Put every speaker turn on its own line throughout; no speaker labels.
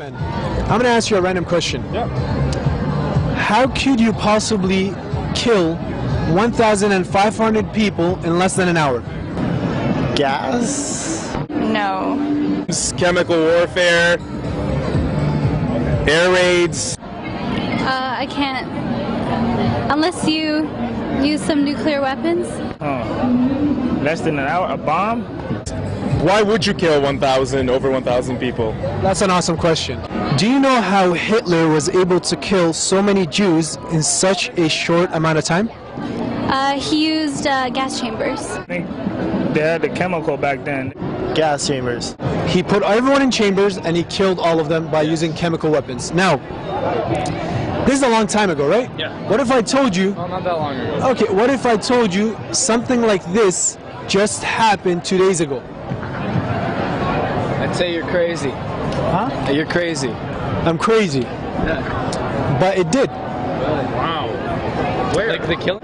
Man, I'm gonna ask you a random question.
Yep.
How could you possibly kill 1,500 people in less than an hour?
Gas?
No.
Chemical warfare, air raids.
I can't. Unless you use some nuclear weapons.
Less than an hour? A bomb?
Why would you kill over 1,000 people?
That's an awesome question. Do you know how Hitler was able to kill so many Jews in such a short amount of time?
He used gas chambers.
I think they had the chemical back then.
Gas chambers.
He put everyone in chambers and he killed all of them by using chemical weapons. Now, this is a long time ago, right?
Yeah.
What if I told you...
Oh, not that long ago.
Okay, what if I told you something like this just happened 2 days ago?
I'd say you're crazy.
Huh?
You're crazy.
I'm crazy.
Yeah.
But it did.
Wow. Where? Like the killing?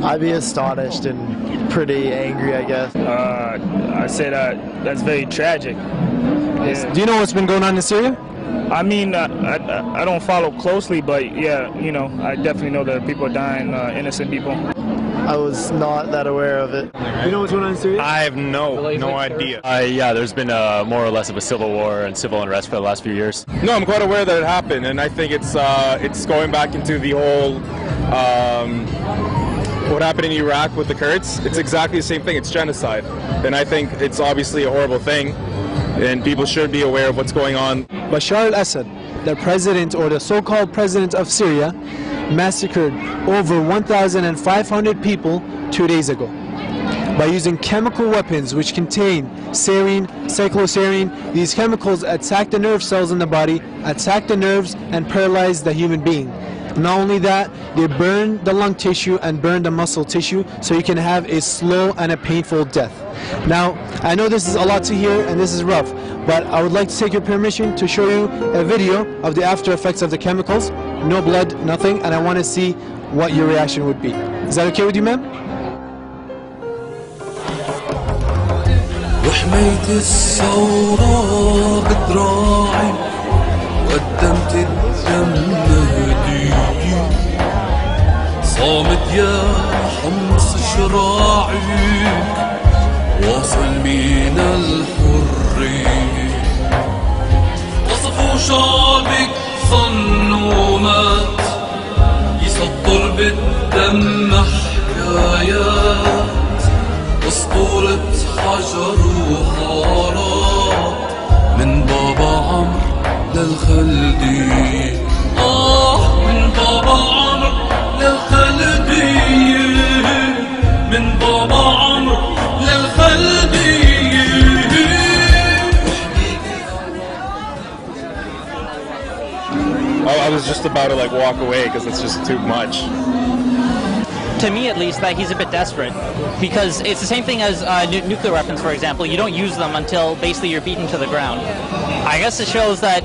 I'd be astonished and pretty angry, I guess.
I say that's very tragic. Yeah.
Do you know what's been going on in Syria?
I mean, I don't follow closely, but yeah, you know, I definitely know that people are dying, innocent people.
I was not that aware of it.
You know what's going on in Syria?
I have no idea.
Yeah, there's been more or less of a civil war and civil unrest for the last few years.
No, I'm quite aware that it happened, and I think it's going back into the whole what happened in Iraq with the Kurds. It's exactly the same thing. It's genocide, and I think it's obviously a horrible thing, and people should be aware of what's going on.
Bashar al-Assad, the president or the so-called president of Syria, massacred over 1,500 people 2 days ago by using chemical weapons which contain sarin, cyclosarin. These chemicals attack the nerve cells in the body, attack the nerves, and paralyze the human being. Not only that, they burn the lung tissue and burn the muscle tissue, so you can have a slow and a painful death. Now, I know this is a lot to hear and this is rough, but I would like to take your permission to show you a video of the after effects of the chemicals. No blood, nothing, and I want to see what your reaction would be. Is that okay with you, ma'am?
وحميت الثورة بذراعي قدمت الدم هدية صامت يا حمص شراعك واصل من الحرية وصفوا شعبك ظنوا مات يسطر بالدم حكايات أسطورة حجر وحارات من بابا عمرو للخلدية من بابا عمرو للخلدية من بابا عمرو للخلدية.
I was just about to walk away because it's just too much.
To me, at least, that he's a bit desperate, because it's the same thing as nuclear weapons, for example. You don't use them until basically you're beaten to the ground. I guess it shows that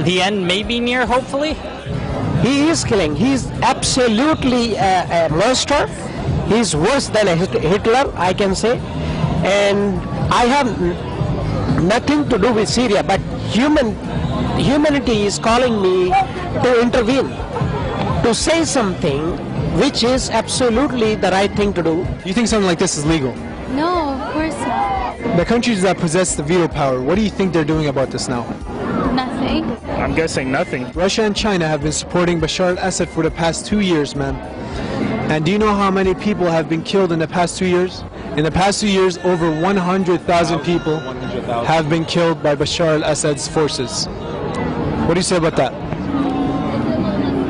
the end may be near, hopefully.
He is killing. He's absolutely a monster. He's worse than a Hitler, I can say. And I have nothing to do with Syria, but humanity is calling me to intervene, to say something which is absolutely the right thing to do.
You think something like this is legal?
No, of course not.
The countries that possess the veto power, what do you think they're doing about this now?
Nothing.
I'm guessing nothing.
Russia and China have been supporting Bashar al-Assad for the past 2 years, man. And do you know how many people have been killed in the past 2 years? In the past 2 years, over 100,000 people have been killed by Bashar al-Assad's forces. What do you say about that?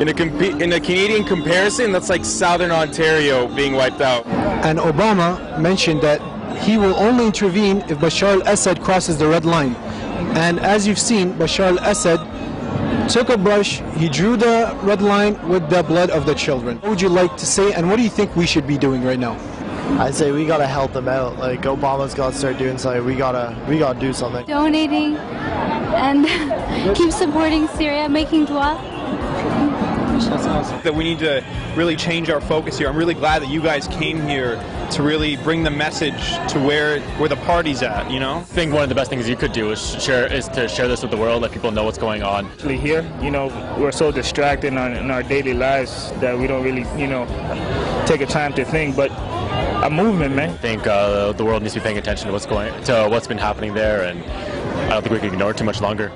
In a Canadian comparison, that's like Southern Ontario being wiped out.
And Obama mentioned that he will only intervene if Bashar al-Assad crosses the red line. And as you've seen, Bashar al-Assad took a brush, he drew the red line with the blood of the children. What would you like to say, and what do you think we should be doing right now?
I say we gotta help them out. Like Obama's gotta start doing something. We gotta do something.
Donating and keep supporting Syria, making dua. change.
That we need to really change our focus here. I'm really glad that you guys came here to really bring the message to where the party's at, you know?
I think one of the best things you could do is to share this with the world, let people know what's going on.
Here, you know, we're so distracted in our daily lives that we don't really, you know, take a time to think, but a movement, man.
I think the world needs to be paying attention to what's been happening there, and I don't think we can ignore it too much longer.